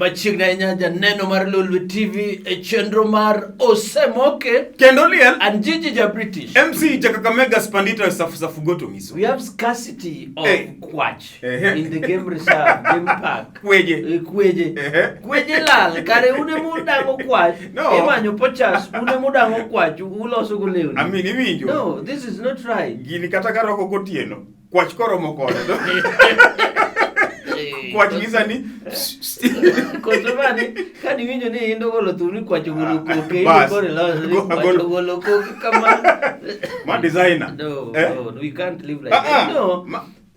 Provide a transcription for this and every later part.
Machigna nyanja neno mar Lulu TV e chenro mar Osemoke Kendo liel and Gigi ja British. MC Jakakamega Spandito safu goto miso. We have scarcity of kwach Eh. in the game reserve, game park. Kweje. Kweje. Kweje lal kare une mudango kwach. No. Emanyo pochas une mudango kwach uloso go lewni. Amini iwinjo. No, this is not right. Gini kata karoko gotieno. Kwach koromo kode. Kwach gizani. Kosomani kani winjo ni indo golo thuni kwach golo koke Bas. gore la golo koke kama Ma designer. no, Eh? no, we can't live like that. No.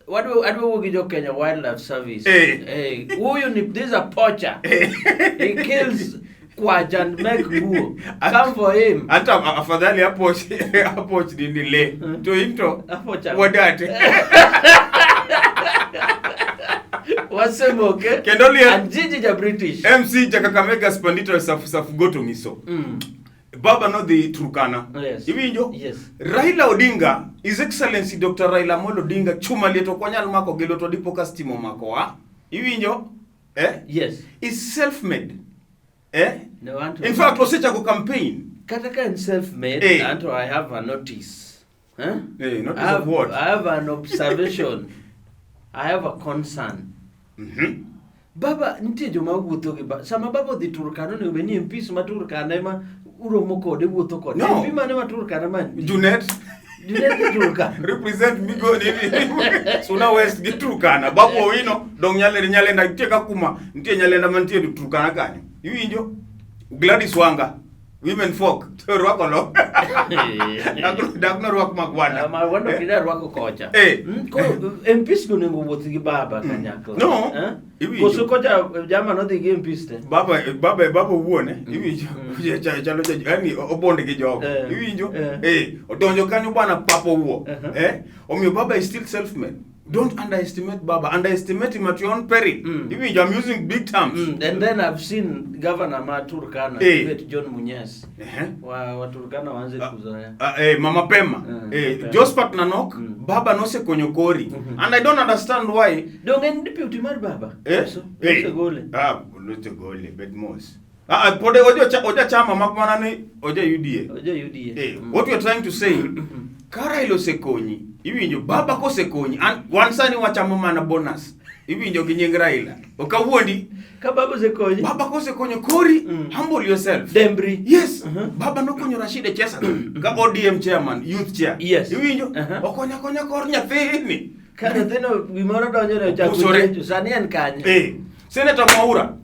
What do we do Kenya Wildlife Service? Hey, this is a poacher. He kills kwach and make nguo. Come for him. Hata afadhali approach nini le. To into. Apocha. Wadate. Wasemoke Kendo liel and Gigi ja British. MC Jakakamega Spandito safu goto miso. Baba no the Turkana. Yes. Iwinjo? Yes. Raila Odinga, His Excellency Dr. Raila Amolo Odinga chuma lieto kwanyal mako gelo to dipo kastimo mako wa. Iwinjo? Yes. Is self-made. No, In fact, osecha go campaign. Kataka and self-made, and I have a notice. Huh? Notice of what? I have an observation. I have a concern. Baba, nitie joma wuotho gi baba. Sama baba odhi Turkana ne obeni MPs ma Turkana ema uromo kode wuotho kode. No. MP mane ma Turkana man? Junet Junet Turkana. represent Migo ni Suna West gi Turkana. Babu Owino dong nyalenda nitie kakuma. Nitie nyalenda mantie Turkana kanyo. Iwinjo? Gladys Wanga. Women folk. Rwako lo. Dagno rwako magwanda. Ma wando kida rwako kocha. Ko MPs go nengo wuoth gi baba kanyakla. No. Iwinjo. Koso kocha jama no dhi gi MPs te. Baba wuone. Iwinjo. Chalo yani obonde gi jogo. Iwinjo? Odonjo kanyo bwana papo wuo. Omiyo baba is still self-made. Don't underestimate Baba. Underestimate him at your own peril. Iwinjo, I'm using big terms. And then I've seen Governor Turkana, John Munyes. Wa Turkana wanze kuzoea. Mama Pema. Josephat Nanok, Baba no se konyokori. And I don't understand why. Don't end deputy mar Baba. Gole. Lote gole, Bedmos. Pode oja chama makmana ni oja UDA. Oja UDA. What you're trying to say, Karailo sekonyi. Iwinjo baba ko sekonyi. And one sani wachamo mana bonus. Iwinjo gi nying Raila. Okawuondi ka baba sekonyi. Baba ko sekonyo kori. Humble yourself. Dembri. Yes. Baba no konyo Rashid Chesa. Ka ODM chairman, youth chair. Yes. Iwinjo? Okonya kor nyathini. Ka nyathino gimoro donjo ne chako sani en kanye. Senator Mwaura.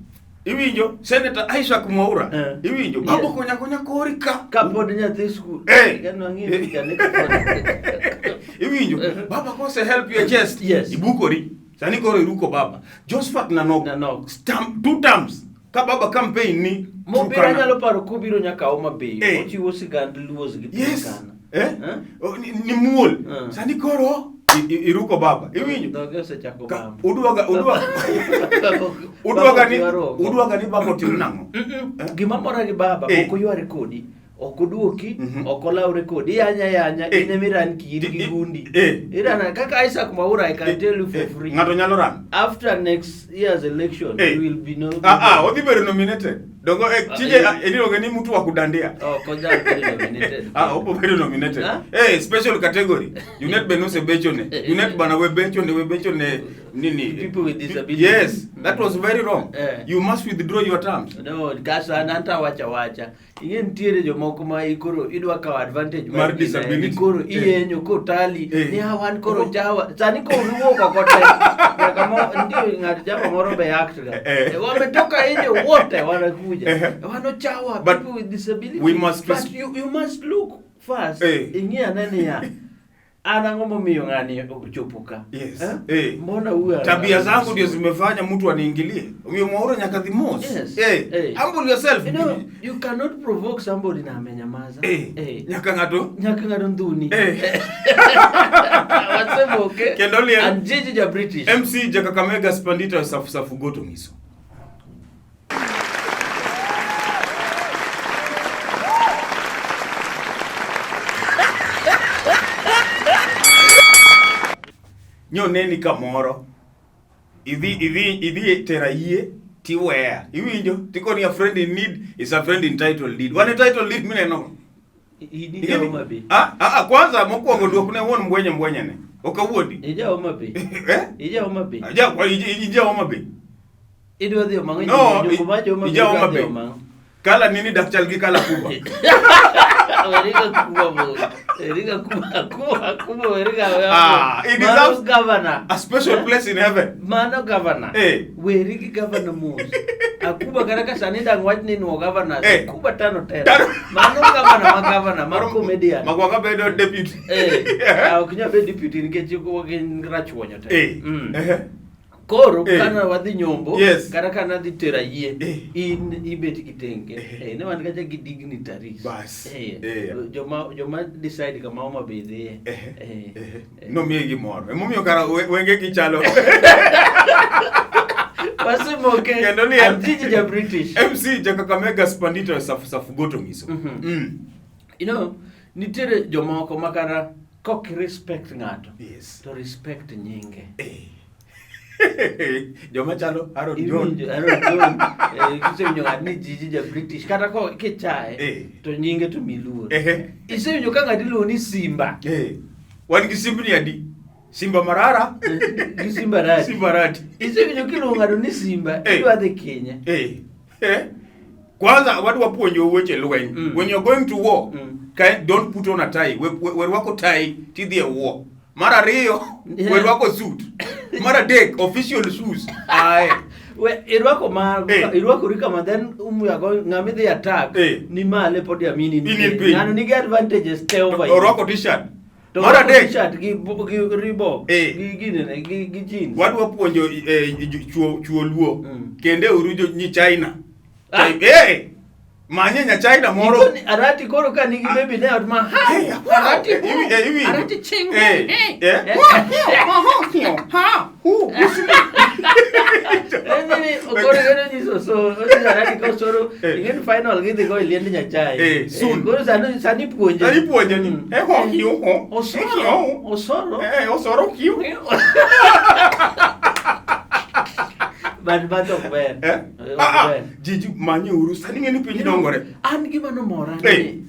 Iwinjo? Senator Isaac Mwaura. Iwinjo? Baba konya kori ka. Ka pod nyathi school. Gano ngi jane. Iwinjo? Baba ko se help your chest. Yes. Ibukori. Sani koro iruko baba. Josephat Nanok. Stamp 2 terms. Ka baba campaign ni. Mobira nyalo paro kubiro nyaka Homa Bay. Ochiwo sigand luos gi Turkana. Ni muol. Sani koro iruko baba. Iwinjo? Doge se chako baba. Uduaga ni baba tim nango. Gimamora gi baba ok oyware kodi. Ok oduoki, ok olawre kodi. Yanya ine miran kiri gi gundi. Irana kaka Isaac Mwaura, I can tell you for free. Ngato nyalo ran. After next year's election, you will be no. Odi bedo nominated. Dongo chije ediroge ni mtu wa kudandia. Koja nominated. Opo bedo nominated. Special category. Unet benose bechone. Unet bana we bechone nini. People with disabilities. Yes, that was very wrong. You must withdraw your terms. No, kasa ananta wacha. Ingen ntiere jomoko ma ikoro idwa ka advantage mar disability. Ikoro iyenyo ko tali ni hawan koro jawa. Sani ko ruwo ko te. Kama ndio ngati jama moro be act ga. Wametoka nje wote wanakuja. Wano chawa people with disability. We must but you must look first. Ingia nani ya anangomo miyo ngani okuchopuka. Yes. Mbona huyu tabia zangu ndio zimefanya mtu aniingilie. Huyo Mwaura nyaka the most. Humble yourself. You cannot provoke somebody na amenyamaza. Nyaka ngato nduni. Wasemoke. Kendo liel and Gigi ja British. MC Jakakamega Spandito safu goto miso. Nyo neni kamoro idhi tera yie tiwea. Iwinjo? Tikoni a friend in need is a friend in title deed. One title deed mine no. Ija Homa Bay. Kwanza mokwongo duok ne won mbwenye ne. Okawuodi. Ija Homa Bay. Ija Homa Bay. Ija Homa Bay. Idwa dhi Omang'. No, Ija Homa Bay. Kala nini dakchal gi kala Kuba. Erika Kuba. It deserves governor. A special place in heaven. Mano governor. Weriki governor mos. Akuba karaka sanida ngwach ni no governor. Kuba tano tera. Mano governor ma comedian. Magwanga bedo deputy. Okunya be deputy nikech ko gin rachwonyo te. Koro kana wadhi nyombo kata kana dhi tera yie in ibet kitenge ne wan kacha gi dignitaries bas joma decide kama Homa Bay dhi no miye gimoro emomiyo kara wenge gi chalo pasimoke antiji ja British MC Kakamega Spandito safugoto ngiso you know nitere jomoko makara kok respect ngato to respect nyinge Joma chalo Aaron John kisenyo ngani jiji ja British kata ko kichae to nyinge to miluo isenyo ka ngadi lo ni Simba wan gi Simba adi Simba Marara gi Simba Rati isenyo kilo ngado ni Simba idwa dhi Kenya kwanza watu wapuonjo weche lweny when you're going to war don't put on a tie we wako tie to the war Mara Rio we wako suit Mara Dek official shoes irwako rika ma then ya go ngami the attack ni male podi amini ngano ni get advantages te over orwako t-shirt Mara Dek t-shirt gi Reebok gi jeans watu wapuonjo chuo luo kende urujo ni China Manya China moro arati koro ka nigi baby ne at ma arati ching okoro gero ni so arati ko soro ingen final gi go iliendi Nyachai koro sani puonje ni osoro kiu But okber. Jiji manye uru sani ngeni pinyi dongore. An gima no mora ni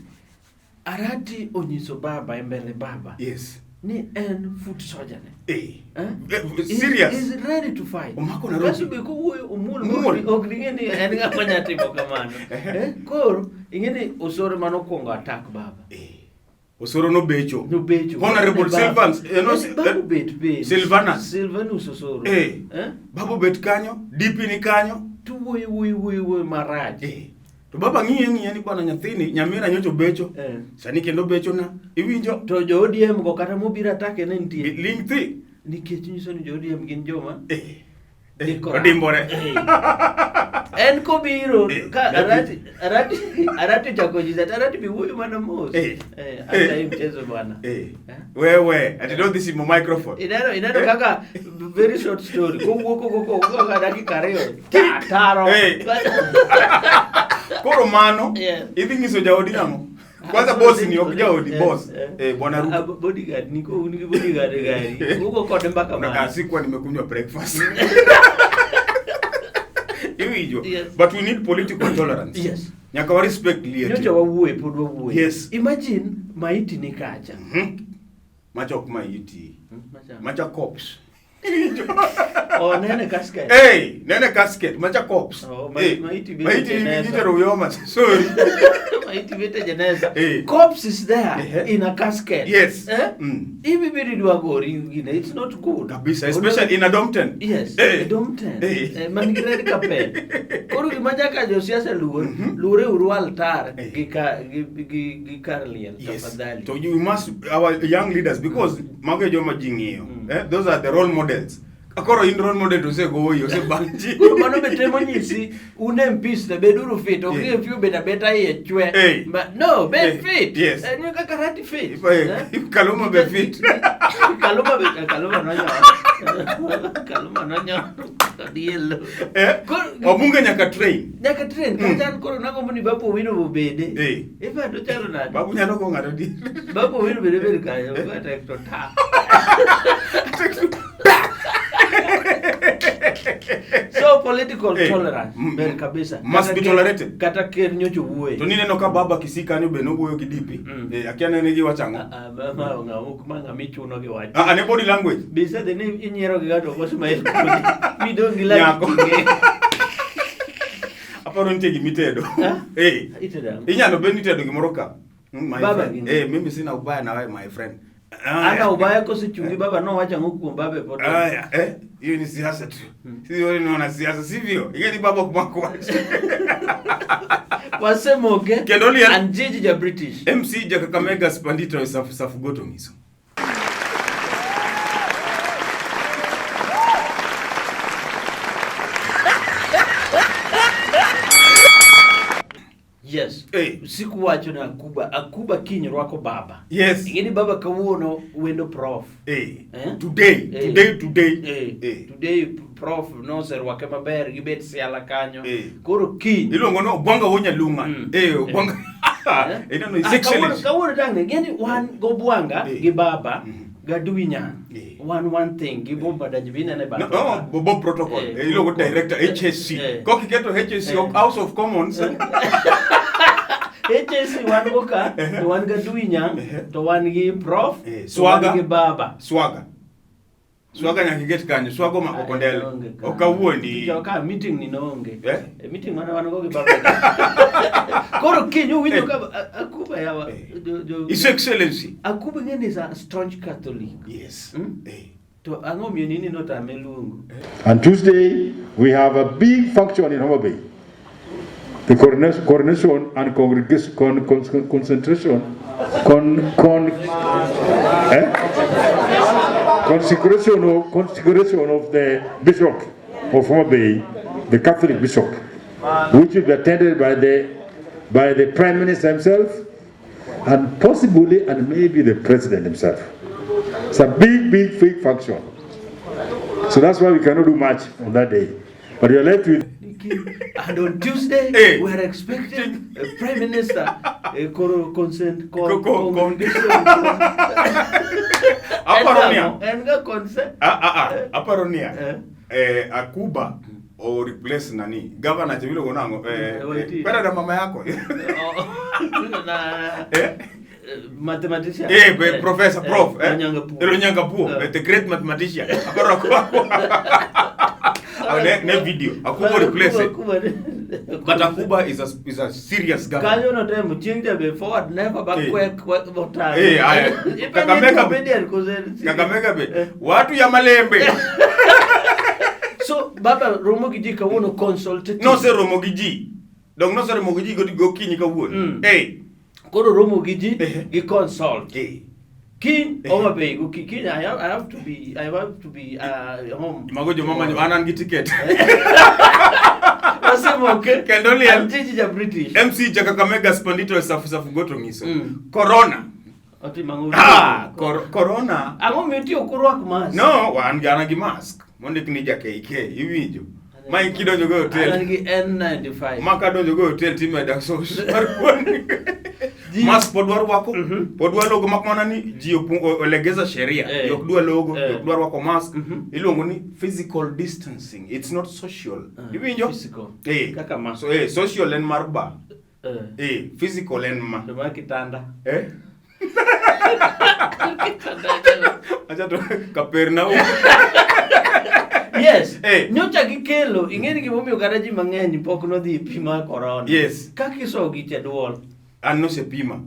arati onyiso baba mbele baba. Yes. Ni en foot soldier ne. Serious. Is ready to fight. Omako na roho. Basi be ko wuoyo omul ogringeni en ng'ama timo kamano. Koro ingeni osoro mano kongo attack baba. Osoro no becho. Honorable Silvanus Osoro. Babu bet kanyo, DP ni kanyo. Tu wuoyo maraj. To baba ng'iye ni bwana nyathini, nyamira nyocho becho. Sani kendo becho na. Iwinjo to jo ODM go kata mobira take ne ntie. Link thi. Nikech nyiso ni jo ODM gin joma. Odimbore. En ko biro ka arati chako jiza arati bi wuoyo mana mos hata hii mchezo bwana wewe ati don't this in my microphone inano kaka very short story ko ka dakika riyo taro koro mano idhi ngiso jaodi namo kwanza boss ni okjaodi boss bwana Ruto bodyguard niko unigi bodyguard gari uko kode mpaka mama sikuwa nimekunywa breakfast but we need political tolerance. Yes. Nyaka wa respect lieti. Nyocha wawuoye pod wawuoye. Yes. Imagine maiti ni kacha. Macha ok maiti. Macha corpse. Nene casket. Nene casket. Macha corpse. Maiti jeneza. Uyoma. Sorry. Maiti bete jeneza. Corpse is there in a casket. Yes. Ibi biri duagori ingine. It's not good. Kabisa. Especially in a Domten. Yes. Domten. Manigiredi kapel. Koro gimaja ka jo siasa lure uru altar gi karliel. Yes. So you must, our young leaders, because mago joma jing'iyo. Those are the role models. Akoro in role model to say go yo se banji. Kuro mano betemo nyisi une MPs na beduru fit. Okay, if you beta ye chwe. But no, be fit. Yes. Nyo kakarati fit. Kaluma be fit. Kaluma nanyo. Dielo. Omunga nyaka train. Kajan koro nako muni babu wino bobede. Ifa do chalo na. Babu nyalo ko ngado di. Babu wino bede kayo. Kata ekto ta. So political tolerance ber kabisa must be tolerated. Kata ker nyocho wuoye to nineno ka baba kisika ni be no wuoyo gi DP akiana ne gi wachango manga michuno gi wach ne body language bisa de ni inyiero gi gato ko smile mi don't gi like aparo ntie gi mitedo inyalo be nitedo gimoro ka mimi sina ubaya na wewe my friend ana ubaya ko sichungi baba no wacha nguku babe poto hiyo ni siasa tu sisi wale ni wana siasa sivyo ingeni baba kumako wasemoge kendoli anjiji ja British MC ja Kakamega spandito safu goto ngiso yes siku wacho na akuba kinyi rwako baba yes ingeni baba kawuono wendo prof today prof no ser wake maber gibet siala kanyo koro kinyi ilongo no bwanga wonya lunga bwanga ino no sexual kawuono tange ingeni wan go bwanga gi baba gaduinya one thing gibomba dajibina ne baba no bobo protocol ilongo director HSC koki keto HSC House of Commons HSC wan goka to wan gaduinya to wan gi prof swaga gi baba swaga nyaki get kanyo swago ma okondele okawuondi joka meeting ni noonge meeting mana wan go gi baba koro kinyo winjo ka akuba yawa His Excellency akuba ngene is a staunch Catholic yes to ango mienini no tamelungu. And Tuesday we have a big function in Homa Bay. The coronation and concentration, consecration of the Bishop of Homa Bay, the Catholic Bishop, which will be attended by the Prime Minister himself, and possibly and maybe the President himself. It's a big function. So that's why we cannot do much on that day. But you're left with. And on Tuesday, we are expecting a Prime Minister, a consent, Aparonia, Akuba, or replace Nani, Governor Jimilo Gonango, better than mama yako. Mathematician. Professor, Prof. Ronyangapu, the great mathematician. Ne video. Akuba replace it. But Akuba is a serious guy. Can you not change the forward never backward time? Kakamega be. Watu ya malembe. So Baba Romogiji kawono consultative. No se Romogiji. Donc no se Romogiji go kinyi kawono. Koro Romogiji gi consult. King Homa Bay go king I have to be home. Magojo mama ni anan gi ticket. Wasemoke kendoli anjiji ja British. MC ja Kakamega spandito safu goto ngiso. Corona. Oti mangu. Corona. Ango meti okurwak mask. No, wan gana gi mask. Mondo kinija KK iwinjo. Mai kidonjo go hotel. Angi N95. Maka donjo go hotel time da sauce. Mask podwar wako. Podwar logo makmana ni ji olegeza sheria. Yok dua logo, yok dua wako mask. Ilongo ni physical distancing. It's not social. Iwinjo? Physical. Kaka mask. So social en marba. Physical en ma. Doma kitanda. Acha to Kapernaum. Yes. Nyocha gikelo ingeni gimomiyo garaji mang'eny pok nodhi pima corona. Yes. Kaki so giche duol. An no se pima.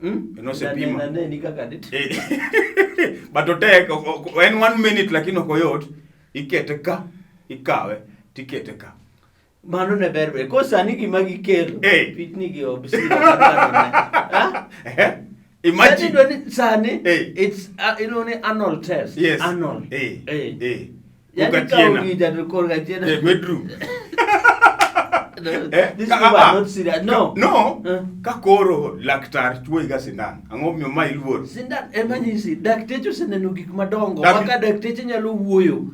No se pima. Na ni kaka dit. But to take when 1 minute lakini okoyot ikete ka ikawe tikete ka. Mano ne berbe. Ko sani gima gikelo. Pitni gi obsira. Imagine sani it's annual test. Yes. Annual. Yani bedroom. This is not serious. No. Kakoro laktar chuo iga sindan. Ang'o miyo ma iluor. Sindan emergency. Dakteche seneno gik madongo. Maka dakteche nyalo wuoyo.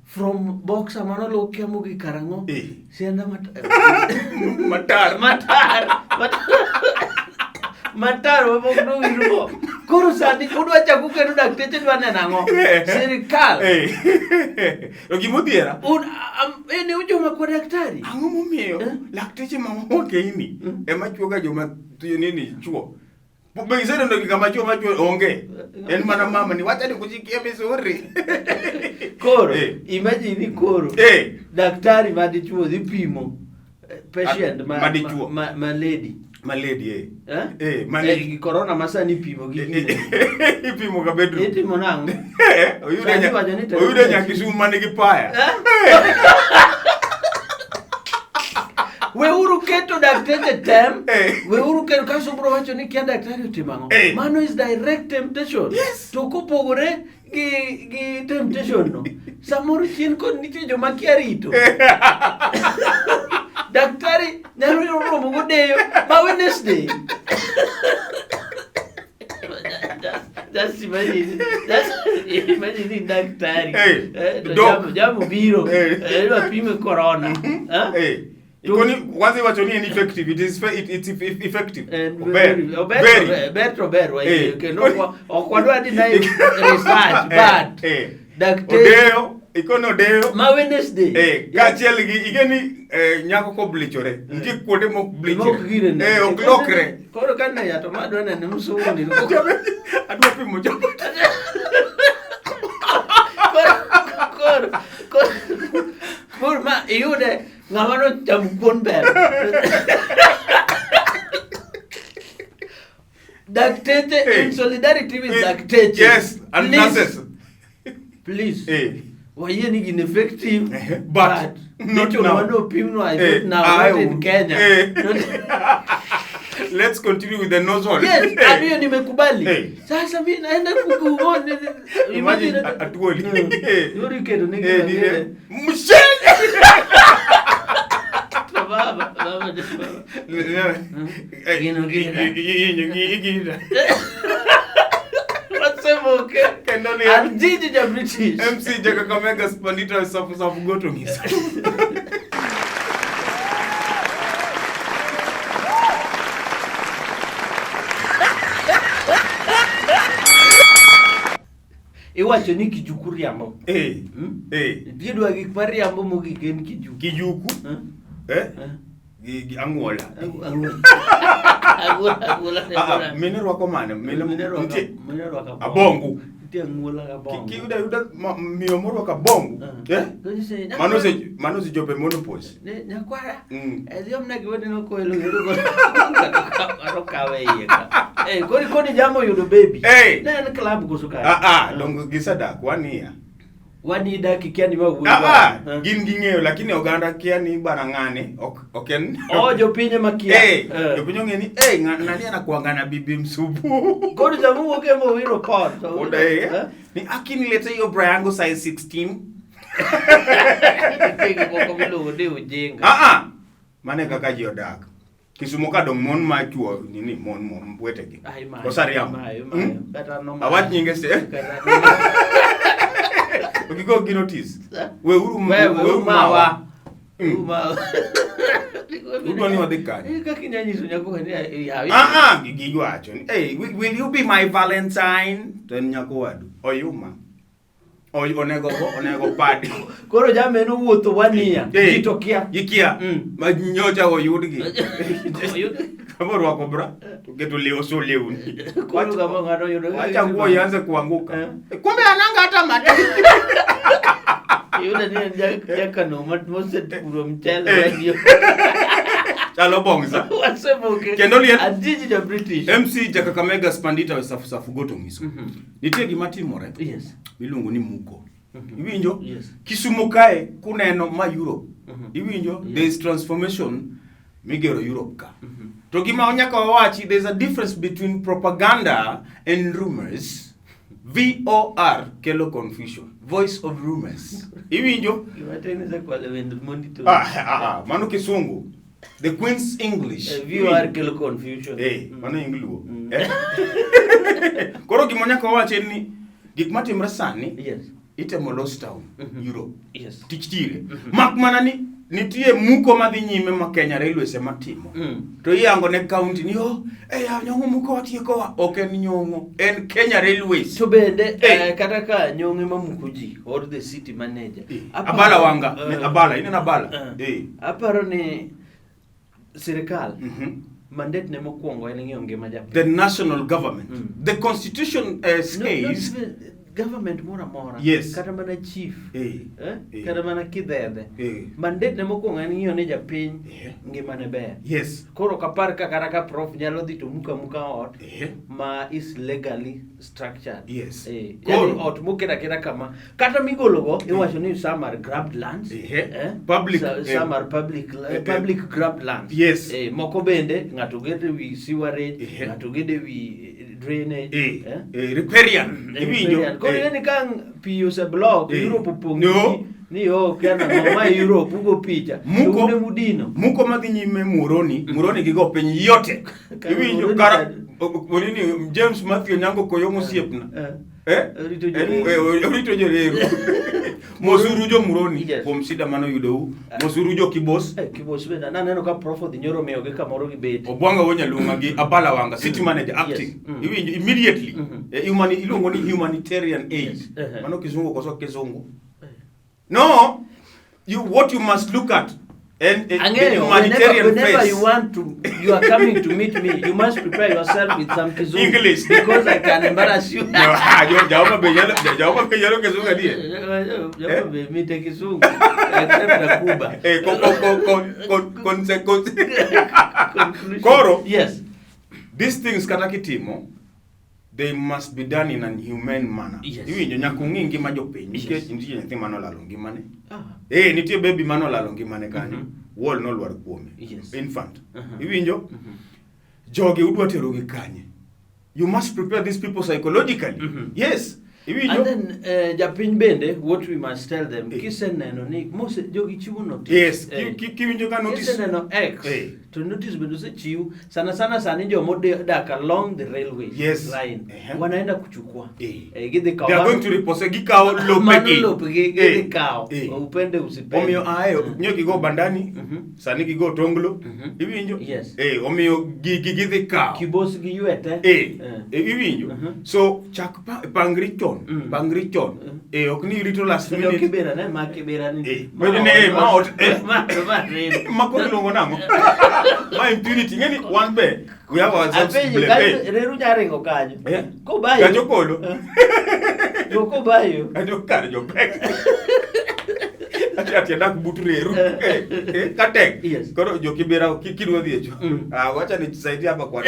From boxer mano lo kemo gi karango. Sienda matar. Mataro mabok wirugo. Koro sani udwa chako kendo dakteche dwa nenang'o? Sirikal. Ogimodhiera. Ene ujoma kwa daktari. Ang'o momiyo lakteche mamoko ini ema chuoga joma nini chuo. Bengizero ndo kama chuo onge. En mana mama ni wacha nikujikie vizuri. Koro, imagine koro. Daktari madichuo dhi pimo patient ma lady. Ma lady Maledi corona masani pimo gini. Ipimo ka bedroom. Itimo nango. Oyude nyakisumu mane gi paya. Weuru keto daktari tem. Weuru keto kaso bro wacho ni kia daktari utimango. Mano is direct temptation. Yes. To kopogore gi temptation no. Samoro chien kon nitie joma kia rito. Daktari nyalo romo godeyo ma Wednesday. Just imagine daktari. Jamu biro. Pime corona. Ikoni kwanza wacho ni effective. It's effective. Very. Keno okwadwa deny research but daktari Odeo ikono deo ma Wednesday kachiel gi igeni nyako ko blichore ngi kuonde mok blichere oklokre koro kana ya to madwa nene msundi adwa pimo jomo koro ma iyude ng'ama no cham kuon ber Daktete in solidarity with Daktete. Yes, and nurses. Please. Why any ineffective? But not now. No people I don't now. Not in Kenya. Let's continue with the nozzle. Yes, Abio nimekubali. Sasa mimi naenda kukuona. Imagine atuoli. Yuri kedo nige. Mshele. Baba. Gino. Okay. And Gigi the British. MC Jaga Kamega Spandita Safu go to me. Iwacho ni kijukuriambo. Diedwa gik mariambo mogik en kijuku. Kijuku? Gi ang'ola. Ang'ola. Mine rwako mane? Mine rwako abongu. Nitie ang'ola abongu. Kiyuda miyo morwako abongu. Mano si jope monopause. Nyakwara. Ediom na giwone no koelo yero aro kawe iye ka. Koni jamo yudo baby. Ne en club kusuka. Dongo gisadak 1 year. Wanida kikiani mawuoyi. Gin ging'eyo lakini oganda kia ni bana ng'ane oken. Jopinye makia. Jopinye ng'e ni ng'ani anakuangana bibi msubu. Kodi jamu woke mo wiro pot. Ni akinileta hiyo bra yangu size 16. Tiki boko bilo de ujenga. Mane kaka ji odak. Kisumo ka dong mon ma chuo nini mon wetegi. Osariam. Awach nyinge se. Ukigo ginotis. We uru mawa. Udwa ni wadikani. Kaki nyanyiso nyako ni Gigi wacho ni. Will you be my Valentine? Ten nyako wadu. Oyuma. Onego padi. Koro jameno wuotho 1 year. Gitokia. Gikia. Ma nyocha oyudgi. Kama rwako bra. Tuketo leo so leo ni. Koro kama ngado yudo. Acha nguo ianze kuanguka. Kumbe ananga hata mata. Yule ni jaka no mose puro mchele radio. Chalo bongza. Wasemoke. Kendolien. Adiji the British. MC Jaga Kamega Spandita safu goto ngiso. Nitie gima timore. Yes. Miluongo ni muko. Iwinjo? Yes. Kisumo kae kuneno ma Europe. Iwinjo? There is transformation migero Europe ka. To gima onyaka wawachi, there's a difference between propaganda and rumors. VOR kelo confusion. Voice of rumors. Iwinjo? Iwateneza kwa lewendo monitor. Mano kisungu. The Queen's English. VOR kelo confusion. Mano ingluo. Koro gimonyaka wawachi ni gik matimre sani. Yes. Itemo Lost Town, Europe. Yes. Tichtire. Mak mana ni nitie muko madhi nyime ma Kenya Railways ema timo. To iyango ne county ni nyongo muko atieko ok en nyongo, en Kenya Railways. To bende kata ka nyongo ma muko ji or the city manager. Abala wanga, abala, ina abala. Aparo ni serikal mandate ne mokwongo en ng'iyo ngima japiny. The national government. The constitution says government mora yes. Kata mana chief kata mana kidhedhe mandate ne mokwongo en ng'iyo ne japiny ngima ne ber. Yes. Koro kapar ka kata ka prof nyalo dhi to muka ot ma is legally structured. Yes. Yani ot moketa kama kata migologo iwacho ni some are grabbed lands. Public some are public grabbed lands. Yes. Moko bende ngato gede wi sewerage, ngato gede wi drainage. Riparian. Koro yani kang pi ose blog Europe pongi ni kana mama Europe ugo picha muko mudino muko madhi nyime Muroni gigo piny yote iwinjo kara bonini James Matthew Nyango Koyongo siepna orito joreru mosuru jo Muroni kuom sida mano yudo mosuru jo Kibos benda naneno ka prof dhi nyoro meyo gi kamoro gi bet Obwanga Wonyalunga gi Abala Wanga city manager acting iwinjo immediately iluongo ni humanitarian aid mano kizungu koso kizungu. No, what you must look at and humanitarian whenever you are coming to meet me, you must prepare yourself with some kizungu English because I can embarrass you. Jawaba bejalo kizungu die. Jawaba be mite kizungu except na Cuba. Koro. Yes. These things katakitimo, they must be done in a humane manner. Yes. Iwinjo nyakung'i ngima jopiny nikech nitie nyathi mano lalo ngimane. Nitie baby mano lalo ngimane kanyo. Wall no lwar kuome. Infant. Iwinjo? Jogi udwa tero gi kanye. You must prepare these people psychologically. Yes. And then japiny bende what we must tell them kiseneno ni mose jogi chiwo notice. Yes. Kiwinjo ka notice. Kiseneno X. To notice bendo se chiu sana sani jomo dak along the railway line wanaenda kuchukua gidhi kawa they are going to repose gikao lopegi gidhi kao upende usipende omiyo nyo kigo bandani sani kigo tonglo iwinjo omiyo gidhi kao Kibos gi yuete iwinjo so chak pangri chon ok ni rito last minute kibera ne ma kibera ni ma ko longo nango my impunity ngeni one be we have ourselves to blame reru nyaringo kanyo ko bayo kanyo kolo ko bayo ajo kar jo pek ati dak butureru katek koro jo kibera kidwa dhiecho wacha ni saidia hapa kwa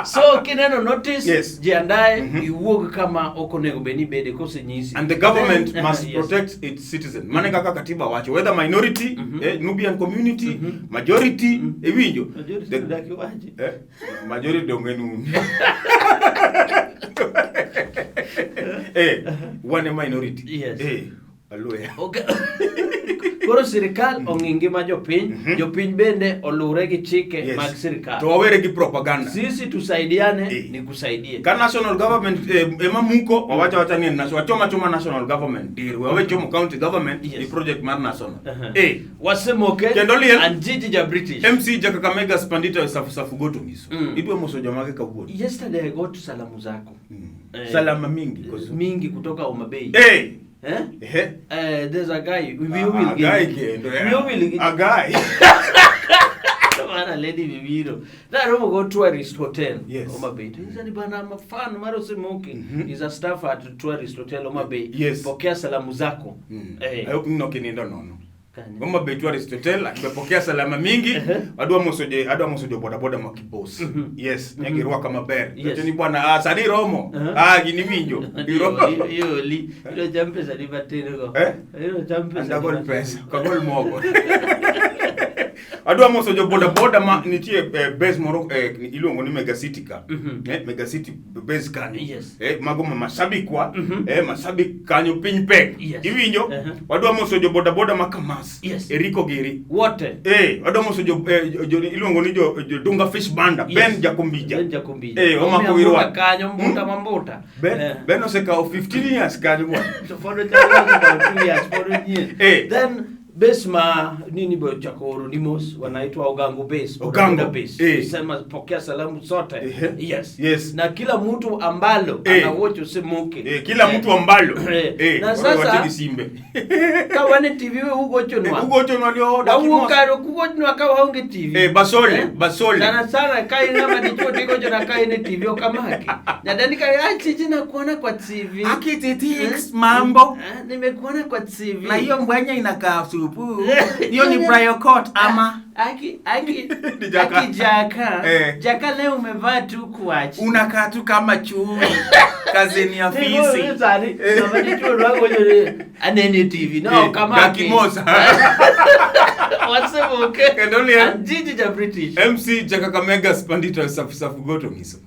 so kineno notice jiandae iwuog kama okonego beni bede kosenyisi and the government must protect its citizen mane kaka katiba wacho whether minority Nubian community majority ewinjo majority dongenu one minority aloya okay. Koro sirikal ong'ingi ma jopiny bende olure gi chike mag sirikal. To wawere gi propaganda. Sisi tusaidiane ni kusaidie. Ka national government ema muko wawacha ni national choma national government dir wawe chomo county government ni project mar national. Wasemoke anjiji ja British. MC Jakakamega Spandita safu goto miso. Idwe moso jamage kawuono. Yesterday I got salamu zako. Salama mingi kutoka Homa Bay. There's a guy. A guy. Mana lady Viviro. That room go tourist hotel. Homa Bay. He's bana mafan maro semoke. He's a staff at tourist hotel Homa Bay. Pokea salamu zako. I hope kinendo nono. Homa Bay tourist hotel akipokea salama mingi. Adwa mosoje boda makibos. Nyagirwa kama ber. Ni bwana sadi romo. Gini winjo. Yo jampe sadi batero go. Yo jampe sadi pesa. Kagol mogo. Adwa mosoje boda ma nitie base moro iluongo ni Mega City ka. Mega City base kanyo. Mago mashabikwa mashabik kanyo piny pek. Iwinjo? Adwa mosoje boda makamas. Eriko Giri. Wote. Adwa mosoje iluongo ni jo Dunga Fish Banda. Ben Jakumbija. Omako wirwa kanyo mambuta. Ben oseka 15 years kanyo. So for the 2 years for the year. Then base ma nini bo chakoro nimos wanaitwa Ogango base. Ogango base. Sema pokea salamu zote. Yes. Na kila mtu ambalo anawocho semoke. Kila mtu ambalo. Na sasa simbe. Kawane TV we hugo chonwa. Hugo chonwa lio da hugo karo kugo chonwa kawa honge TV. Basole. Sana kai ngama dicho tiko chona kai ne TV okamaki. Na dani kai chichi na kuona kwa TV. Akititix mambo. Nimekuona kwa TV. Na hiyo mbwanya inakaa supu. Hiyo ni Bryocort ama Jaka leo umevaa tu kuachi. Unakaa tu kama chui. Kazeni ya fisi. Aneni TV. No, kama Dakimosa. What's up, okay? Kendoni Jiji ja British. MC Jakakamega Spandita Safu Goto Miso.